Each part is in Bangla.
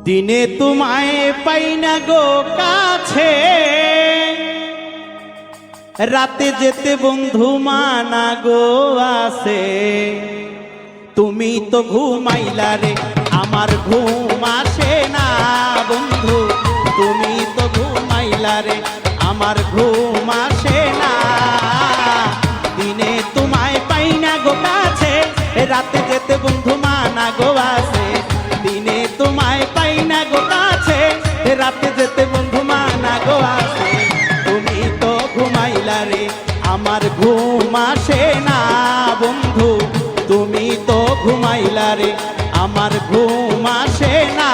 দিনে তোমায় পাই না গো কাছে, রাতে যেতে বন্ধু মানা গো আসে। তুমি তো ঘুমাইলা রে আমার ঘুম আসে না বন্ধু, তুমি তো ঘুমাইলা রে আমার ঘুম আসে না। দিনে তোমায় পাই না গো কাছে, রাতে যেতে বন্ধু মানা গো আসে। দিনে তোমায় পাই না গো কাছে, রাতে যেতে বন্ধু মানা গো আসে। তুমি তো ঘুমাইলা রে আমার ঘুম আসে না বন্ধু, তুমি তো ঘুমাইলা রে আমার ঘুম আসে না।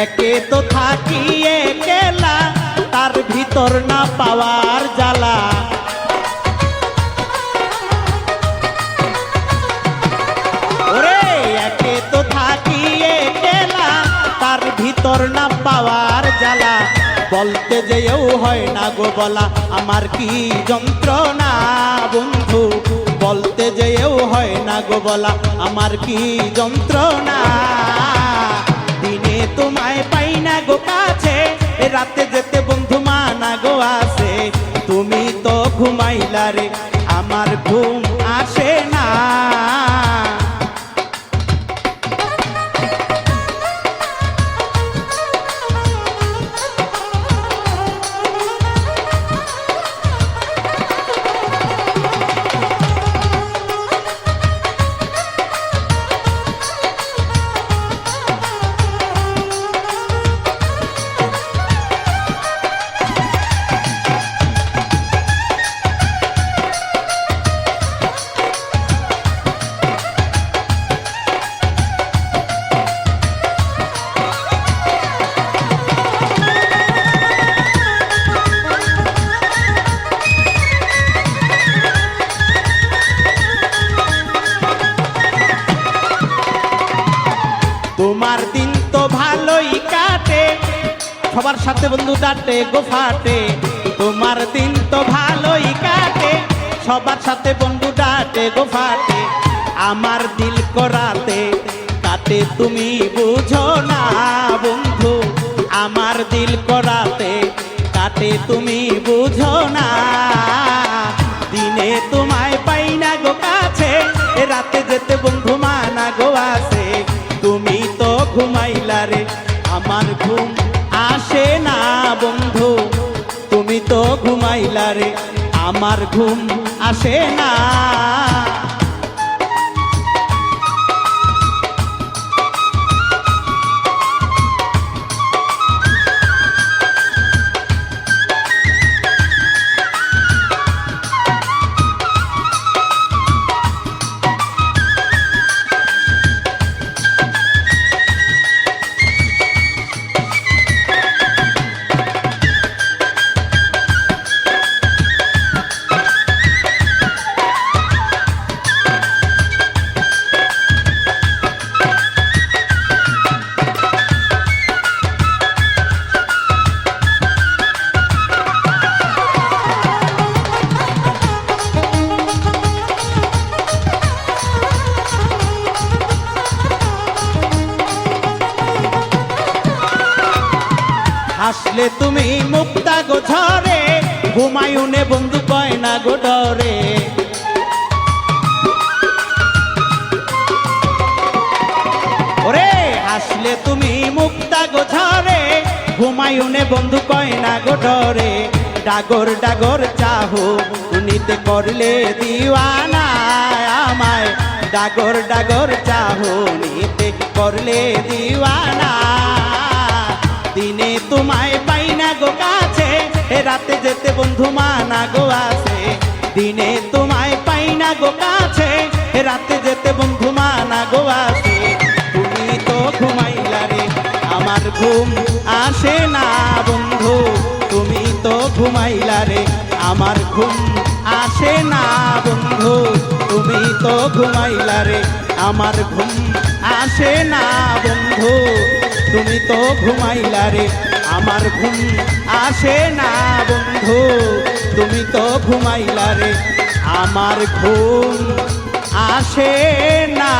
একে তো থাকি একলা, তার ভিতর না পাওয়ার জ্বালা। ওরে একে তো থাকি একলা, তার ভিতর না পাওয়ার জ্বালা। বলতে যেও হয় না গো বলা আমার কি যন্ত্রণা বন্ধু, বলতে যেও হয় না গো বলা আমার কি যন্ত্রণা। দিনে তোমায় পাই না গো কাছে, রাতে যেতে বন্ধু মানা গো আসে। তুমি তো ঘুমাইলা রে আমার ঘুম আসে না। তোমার দিন তো ভালোই কাটে, সবার সাথে বন্ধু ডাটে গো ফাটে। তোমার দিন তো ভালোই কাটে, সবার সাথে বন্ধু ডাটে গো ফাটে। আমার দিল করাতে কাটে তুমি বুঝো না বন্ধু, আমার দিল করাতে কাটে তুমি বুঝো না। দিনে তোমায় পাই না গো কাছে, রাতে যেতে বন্ধু মানা গো আসে। তুমি তো ঘুমাইলা রে আমার ঘুম আসে না বন্ধু, তুমি তো ঘুমাইলা রে আমার ঘুম আসে না। আসলে তুমি মুক্তা গো ঝরে, ঘুমায়ুনে বন্ধু কয় না গো ডরে। ওরে আসলে তুমি মুক্তা গো ঝরে, ঘুমায়ুনে বন্ধু কয় না গো ডরে। ডাগর ডাগর চাহো তুনিতে করলে দিওয়ানা আমায়, ডাগর ডাগর চাহো নিতে করলে দিওয়ানা। দিনে তোমায় পাই না গো কাছে, রাতে যেতে বন্ধু মানা গো আসে। দিনে তোমায় পাই না গো কাছে, রাতে যেতে বন্ধু মানা গো আসে। তুমি তো ঘুমাইলা রে আমার ঘুম আসে না বন্ধু, তুমি তো ঘুমাইলা রে আমার ঘুম আসে না বন্ধু তুমি তো ঘুমাইলা রে আমার ঘুম আসে না বন্ধু তুমি তো ঘুমাইলা রে আমার ঘুম আসে না বন্ধু তুমি তো ঘুমাইলা রে আমার ঘুম আসে না